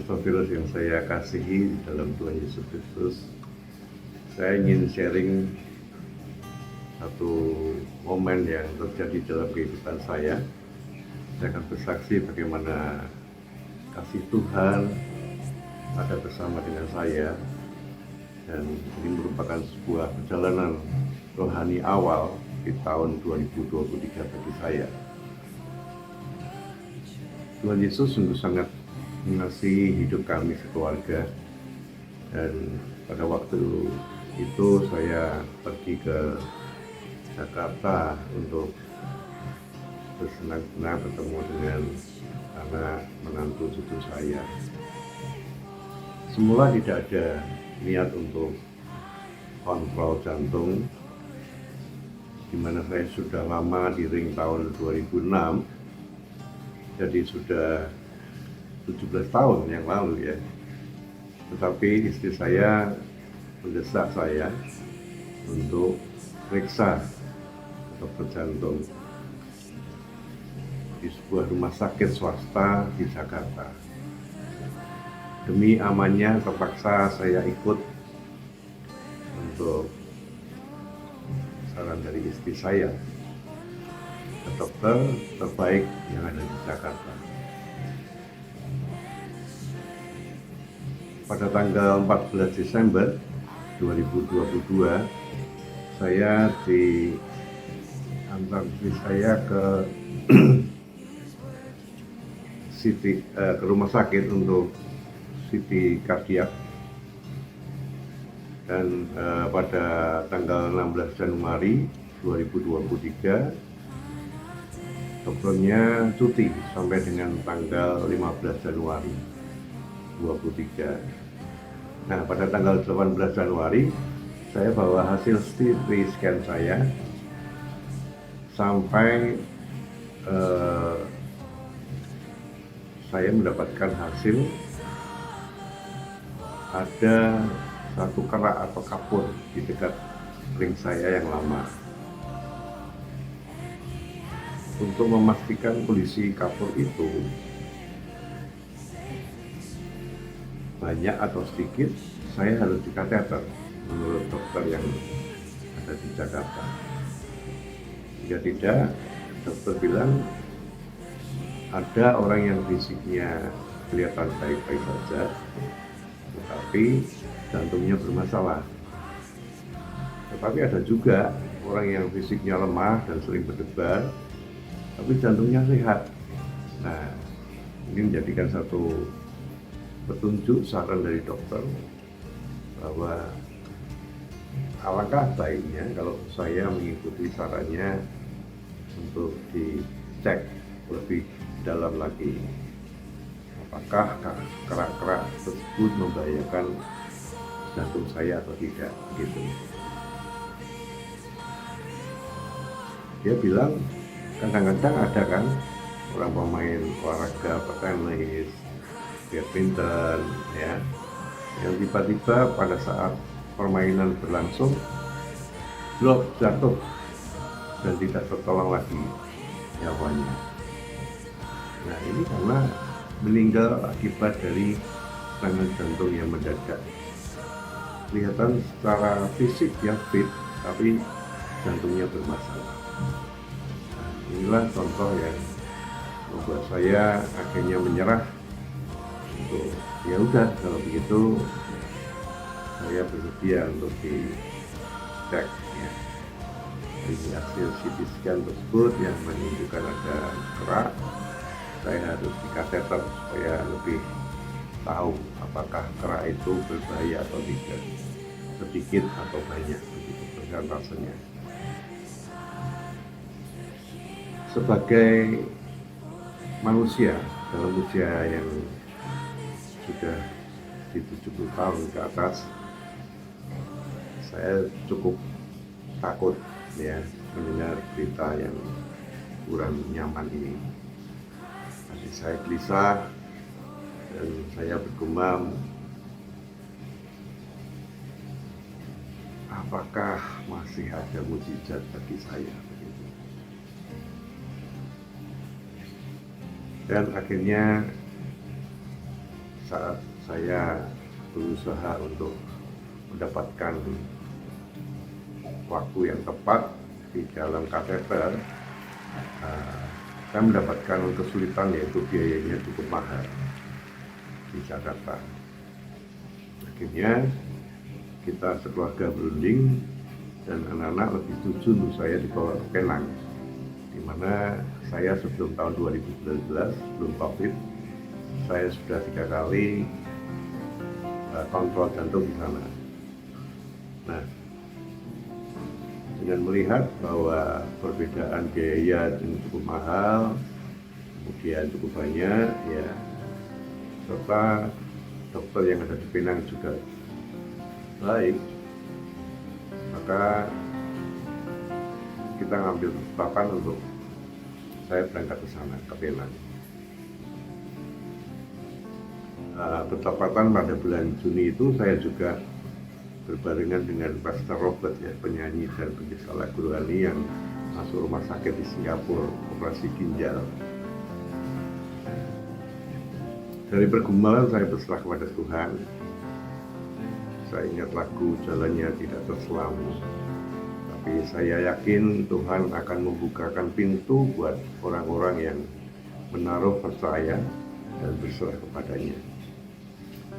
Saudara yang saya kasihi dalam Tuhan Yesus Kristus, saya ingin sharing satu momen yang terjadi dalam kehidupan saya. Saya akan bersaksi bagaimana kasih Tuhan ada bersama dengan saya, dan ini merupakan sebuah perjalanan rohani awal di tahun 2023 bagi saya. Tuhan Yesus sungguh sangat mengasihi hidup kami sekeluarga, dan pada waktu itu saya pergi ke Jakarta untuk bersenang-senang bertemu dengan anak menantu cucu saya. Semula tidak ada niat untuk kontrol jantung, di mana saya sudah lama di ring tahun 2006, jadi sudah 17 tahun yang lalu ya. Tetapi istri saya mendesak saya untuk periksa dokter jantung di sebuah rumah sakit swasta di Jakarta. Demi amannya terpaksa saya ikut untuk saran dari istri saya ke dokter terbaik yang ada di Jakarta. Pada tanggal 14 Desember 2022, saya diantar istri saya ke ke rumah sakit untuk CT kardiak, dan pada tanggal 16 Januari 2023 dokternya cuti sampai dengan tanggal 15 Januari 2023. Nah, pada tanggal 18 Januari saya bawa hasil CT scan saya sampai saya mendapatkan hasil ada satu kerak atau kapur di dekat ring saya yang lama. Untuk memastikan kondisi kapur itu banyak atau sedikit, saya harus dikateter menurut dokter yang ada di Jakarta. Jika tidak, dokter bilang ada orang yang fisiknya kelihatan baik-baik saja, tetapi jantungnya bermasalah. Tetapi ada juga orang yang fisiknya lemah dan sering berdebar, tapi jantungnya sehat. Nah, ini menjadikan satu petunjuk saran dari dokter bahwa alangkah baiknya kalau saya mengikuti sarannya untuk dicek lebih dalam lagi apakah kerak-kerak tersebut membahayakan jantung saya atau tidak, gitu. Dia bilang kadang-kadang ada kan orang pemain olahraga, petenis, badminton ya, yang tiba-tiba pada saat permainan berlangsung drop, jatuh dan tidak tertolong lagi nyawanya. Nah, ini karena meninggal akibat dari serangan jantung yang mendadak. Kelihatan secara fisik yang fit, tapi jantungnya bermasalah. Nah, inilah contoh yang membuat saya akhirnya menyerah. Ya udah, kalau begitu saya bersedia untuk dicek ya. Dari hasil CT scan tersebut yang menunjukkan ada kerak, saya harus dikateter supaya lebih tahu apakah kerak itu berbahaya atau tidak, sedikit atau banyak, begitu persentasenya. Sebagai manusia dalam usia yang sudah di 70 tahun ke atas, saya cukup takut ya mendengar berita yang kurang nyaman ini. Hati saya gelisah dan saya bergumam, apakah masih ada mukjizat bagi saya? Dan akhirnya saat saya berusaha untuk mendapatkan waktu yang tepat di dalam kateter, saya mendapatkan kesulitan, yaitu biayanya cukup mahal di Jakarta. Akhirnya kita sekeluarga berunding dan anak-anak lebih setuju untuk saya dibawa ke Penang, di mana saya sebelum tahun 2019, sebelum COVID, saya sudah 3 kali kontrol jantung di sana. Nah, dengan melihat bahwa perbedaan biaya yang cukup mahal, kemudian cukup banyak, ya, serta dokter yang ada di Penang juga baik, maka kita ngambil kesempatan untuk saya berangkat ke sana, ke Penang. Bertepatan pada bulan Juni itu saya juga berbarengan dengan Pastor Robert, ya, penyanyi dan penyisal lagu rohani yang masuk rumah sakit di Singapura, operasi ginjal. Dari pergumulan saya berserah kepada Tuhan. Saya ingat lagu Jalannya Tidak Terselam, tapi saya yakin Tuhan akan membukakan pintu buat orang-orang yang menaruh percaya dan berserah kepadanya.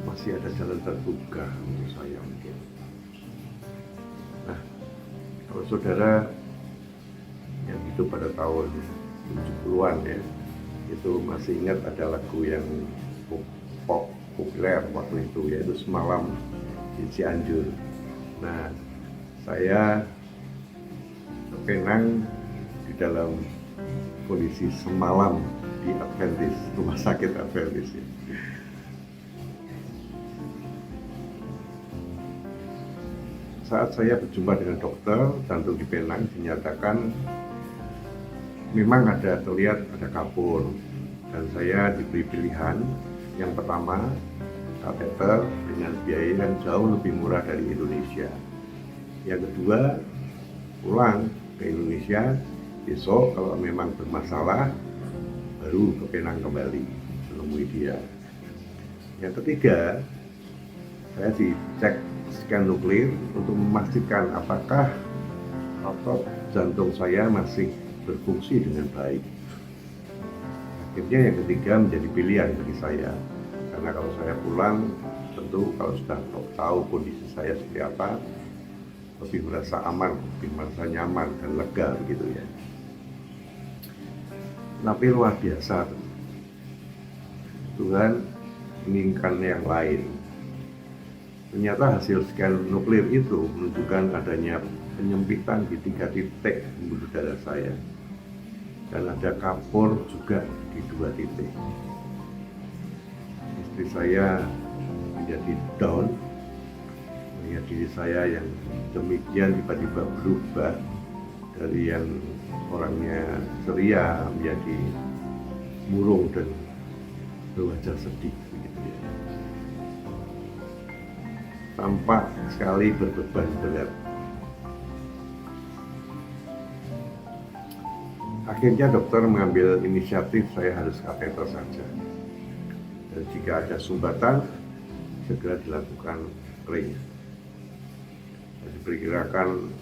Masih ada jalan terbuka untuk saya mungkin. Nah, kalau saudara yang hidup pada tahun 70-an, ya, itu masih ingat ada lagu yang populer waktu itu, yaitu Semalam di Cianjur. Nah, saya ke Penang di dalam kondisi semalam di Adventist, rumah sakit Adventist, ya. Saat saya berjumpa dengan dokter jantung di Penang, dinyatakan memang terlihat ada kapur, dan saya diberi pilihan. Yang pertama, kateter dengan biaya yang jauh lebih murah dari Indonesia. Yang kedua, pulang ke Indonesia, besok kalau memang bermasalah baru ke Penang kembali menemui dia. Yang ketiga, saya dicek scan nuklir untuk memastikan apakah otot jantung saya masih berfungsi dengan baik. Akhirnya yang ketiga menjadi pilihan bagi saya, karena kalau saya pulang, tentu kalau sudah tahu kondisi saya seperti apa, lebih merasa aman, lebih merasa nyaman dan lega begitu, ya. Tapi luar biasa, Tuhan menginginkan yang lain. Ternyata hasil scan nuklir itu menunjukkan adanya penyempitan di 3 titik pembuluh darah saya, dan ada kapur juga di 2 titik. Istri saya menjadi down melihat diri saya yang demikian tiba-tiba berubah dari yang orangnya ceria menjadi murung dan berwajah sedih, begitu, ya. Tampak sekali berbeban berat. Akhirnya dokter mengambil inisiatif saya harus kateter saja, dan jika ada sumbatan segera dilakukan ring. Diperkirakan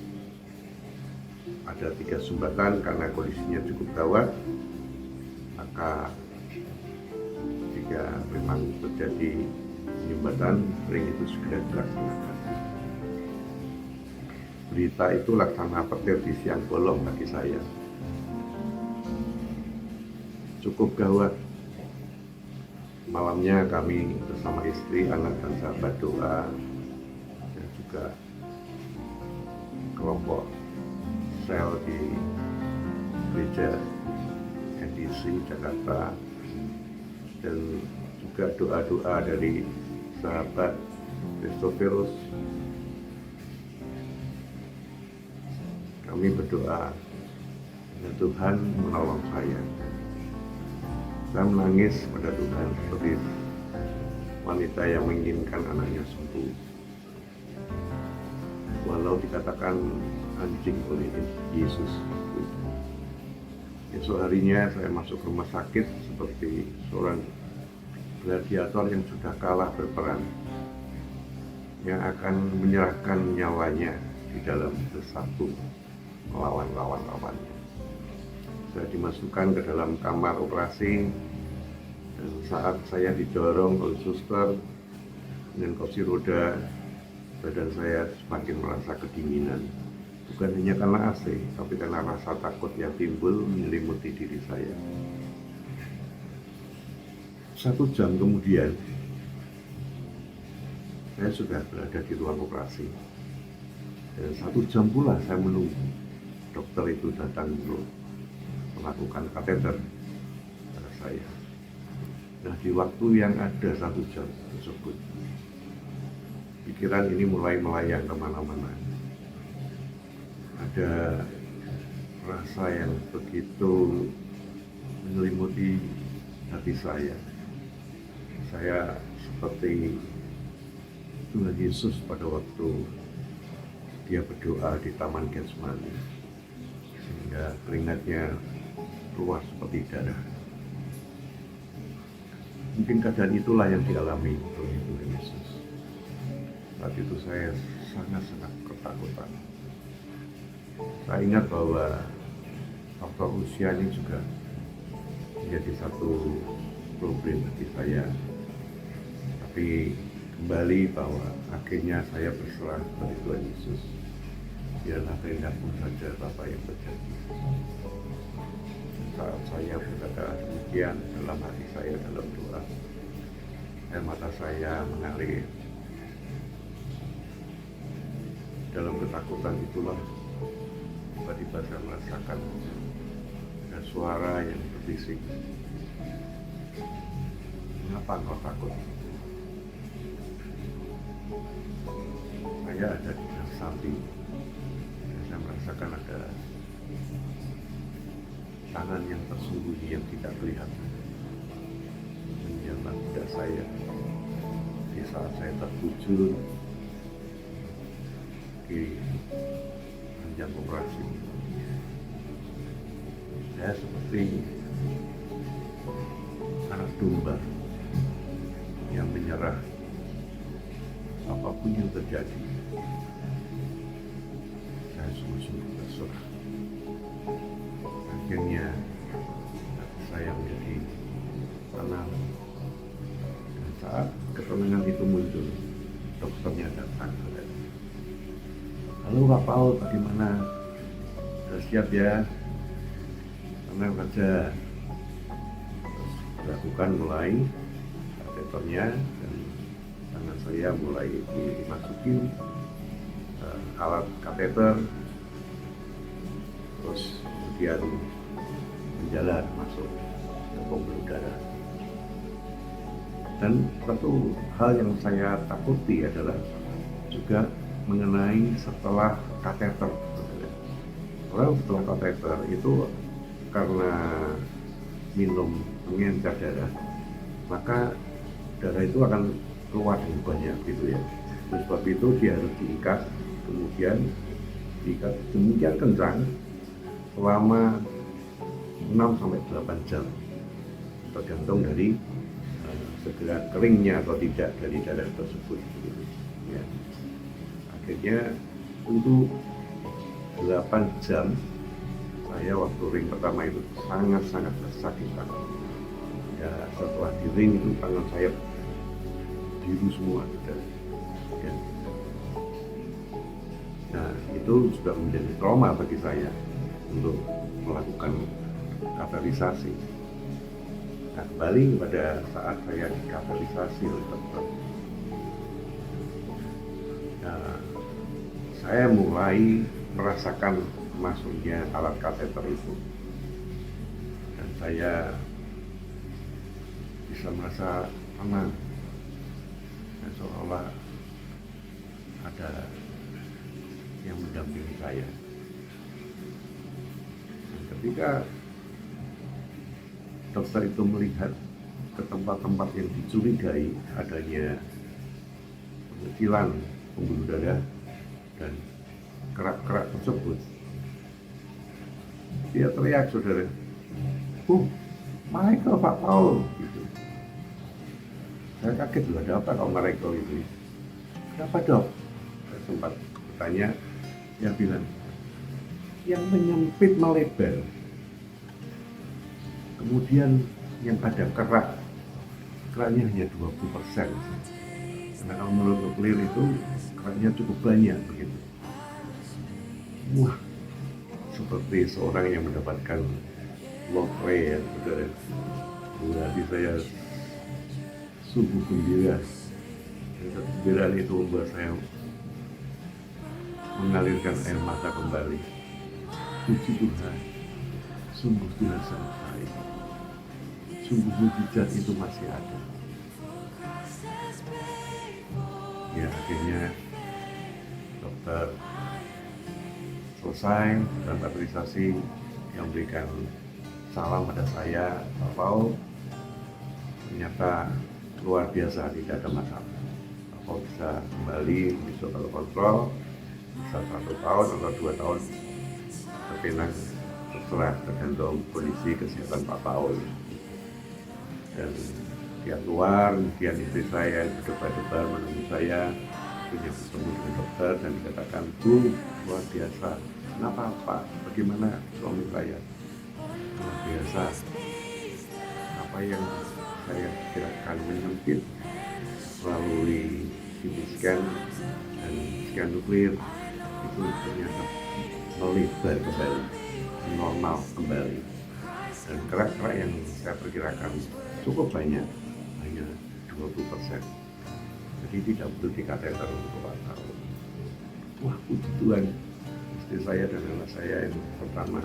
ada 3 sumbatan karena kondisinya cukup gawat, maka jika memang terjadi penyumbatan, ring itu segera dilaksanakan. Berita itu laksana petir di siang bolong bagi saya. Cukup gawat. Malamnya kami bersama istri, anak, dan sahabat doa, dan juga kelompok sel di gereja NDC Jakarta, dan juga doa-doa dari sahabat Christophorus. Kami berdoa dan Tuhan menolong saya. Saya menangis pada Tuhan seperti wanita yang menginginkan anaknya sembuh, walau dikatakan anjing oleh Yesus. Esok harinya saya masuk rumah sakit seperti seorang gladiator yang sudah kalah berperang, yang akan menyerahkan nyawanya di dalam bersatu melawan lawan-lawannya. Saya dimasukkan ke dalam kamar operasi, dan saat saya didorong oleh suster dengan kursi roda, badan saya semakin merasa kedinginan. Bukan hanya karena AC, tapi karena rasa takut yang timbul menyelimuti diri saya. 1 jam kemudian, saya sudah berada di ruang operasi. Dan 1 jam pula saya menunggu dokter itu datang untuk melakukan kateter pada saya. Nah, di waktu yang ada 1 jam tersebut, pikiran ini mulai melayang kemana-mana. Ada rasa yang begitu menyelimuti hati saya. Saya seperti Tuhan Yesus pada waktu dia berdoa di Taman Getsemani, sehingga keringatnya keluar seperti darah. Mungkin keadaan itulah yang dialami oleh Tuhan Yesus. Saat itu saya sangat-sangat ketakutan. Saya ingat bahwa faktor usia ini juga menjadi satu problem bagi saya. Tapi kembali bahwa akhirnya saya berserah kepada Tuhan Yesus. Biarlah kehendakmu saja Bapa yang terjadi. Saat saya berkata demikian, dalam hati saya dalam doa, air mata saya mengalir. Dalam ketakutan itulah tiba-tiba saya merasakan ada suara yang berbisik, "Mengapa engkau takut?" Saya ada di samping, dan saya merasakan ada tangan yang tersembunyi yang tidak kelihatan menjamah dada saya. Di saat saya terbujur di ranjang operasi, saya seperti anak domba yang menyerah apapun yang terjadi. Saya sungguh-sungguh berserah. Akhirnya hati saya menjadi tenang, dan saat ketenangan itu muncul, dokternya datang. "Halo Pak Paul, bagaimana? Sudah siap ya? Tenang saja." Terus dilakukan mulai kateternya, dan tangan saya mulai dimasukin alat kateter, terus kemudian menjalar masuk ke pembuluh darah. Dan satu hal yang saya takuti adalah juga mengenai setelah kateter. Kalau setelah kateter itu karena minum pengencer darah, maka darah itu akan keluar dengan banyak gitu ya. Oleh sebab itu dia harus diikat, kemudian diikat demikian kencang selama 6-8 jam, tergantung dari segera keringnya atau tidak dari darah tersebut gitu, ya. Akhirnya untuk 8 jam saya waktu ring pertama itu sangat-sangat kesakitan. Ya, setelah di ring itu tangan saya biru semua gitu. Ya. Nah, itu sudah menjadi trauma bagi saya untuk melakukan kateterisasi. Nah, kembali pada saat saya dikateterisasi oleh dokter, nah, saya mulai merasakan masuknya alat kateter itu, dan saya bisa merasa tenang, dan seolah ada yang mendampingi saya. Dan ketika dokter itu melihat ke tempat-tempat yang dicurigai adanya pengecilan pembuluh darah dan kerak-kerak tersebut, dia teriak, saudara, Michael, Pak Paul, gitu. Saya kaget loh, ada apa kok merekol itu? Kenapa dok? Saya sempat bertanya, dia bilang, yang menyempit melebar. Kemudian yang ada keraknya hanya 20%. Karena kalau menurut nuklir itu keraknya cukup banyak begitu. Wah, seperti seorang yang mendapatkan lotre ya, saudara. Berarti saya sungguh gembira. Kegembiraan itu membuat saya mengalirkan air mata kembali. Puji Tuhan, sungguh Tuhan sangat baik. Sungguh mujizat itu masih ada. Ya akhirnya dokter selesai dan kateterisasi, yang memberikan salam pada saya, Bapak ternyata luar biasa, tidak ada masalah. Bapak bisa kembali besok kalau kontrol, bisa 1 tahun atau 2 tahun, tapi terserah tergantung kondisi kesehatan Pak Paul. Dan dia keluar, kemudian istri saya berdebar-debar menemui saya, punya bertemu dengan dokter dan dikatakan, Bu, luar biasa. Kenapa Pak? Bagaimana suami saya? Luar biasa. Apa yang saya kirakan menyempit melalui CT scan dan scan nuklir itu ternyata melebar kembali, normal kembali. Dan kerak-kerak yang saya perkirakan cukup banyak, hanya 20%. Jadi tidak perlu dikateter untuk 4 tahun. Wah, puji Tuhan, istri saya dan anak saya yang pertama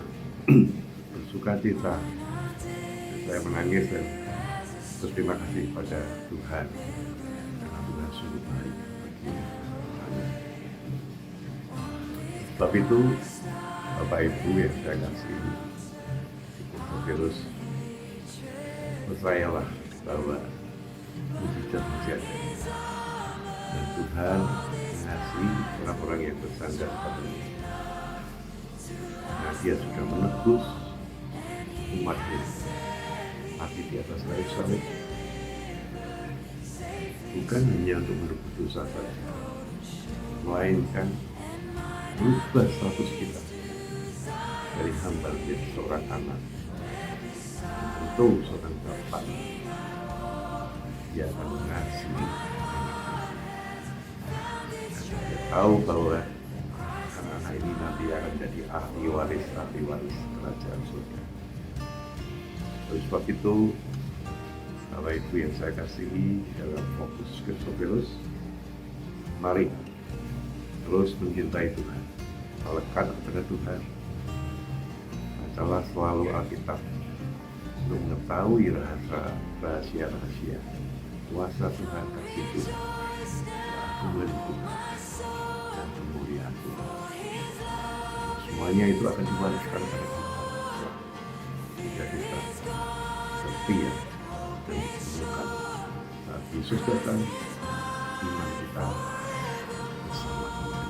bersuka cita. Dan saya menangis dan berterima kasih pada Tuhan, karena Tuhan sungguh baik bagi kami. Sebab itu, Bapak Ibu yang saya kasihi, virus, percayalah bahwa mujizat masih ada. Dan Tuhan mengasihi orang-orang yang bersandar padanya. Karena Dia sudah menebus umatnya mati di atas kayu salib, bukan hanya untuk merebut dosa saja, melainkan merubah status kita dari hamba menjadi seorang anak. Tentu seorang bapak, Dia akan mengasihi. Dia tahu bahwa anak-anak ini nanti akan menjadi ahli waris kerajaan surga. Oleh sebab itu, Bapak Ibu yang saya kasihi dalam fokus Skriptophilus, mari terus mencintai Tuhan, melekat kepada Tuhan. Bacalah selalu Alkitab untuk mengetahui rahasia-rahasia kuasa Tuhan, kasih Tuhan, keagungan Tuhan, dan kemuliaan Tuhan. Semuanya itu akan diwariskan kepada kita jika kita setia dan menemukan saat Yesus datang, iman kita bersama dengan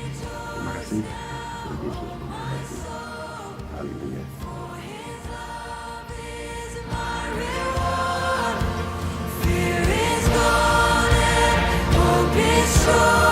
Yesus. Terima kasih. Tuhan Yesus memberkati. Haleluya. Fear is gone and hope is strong.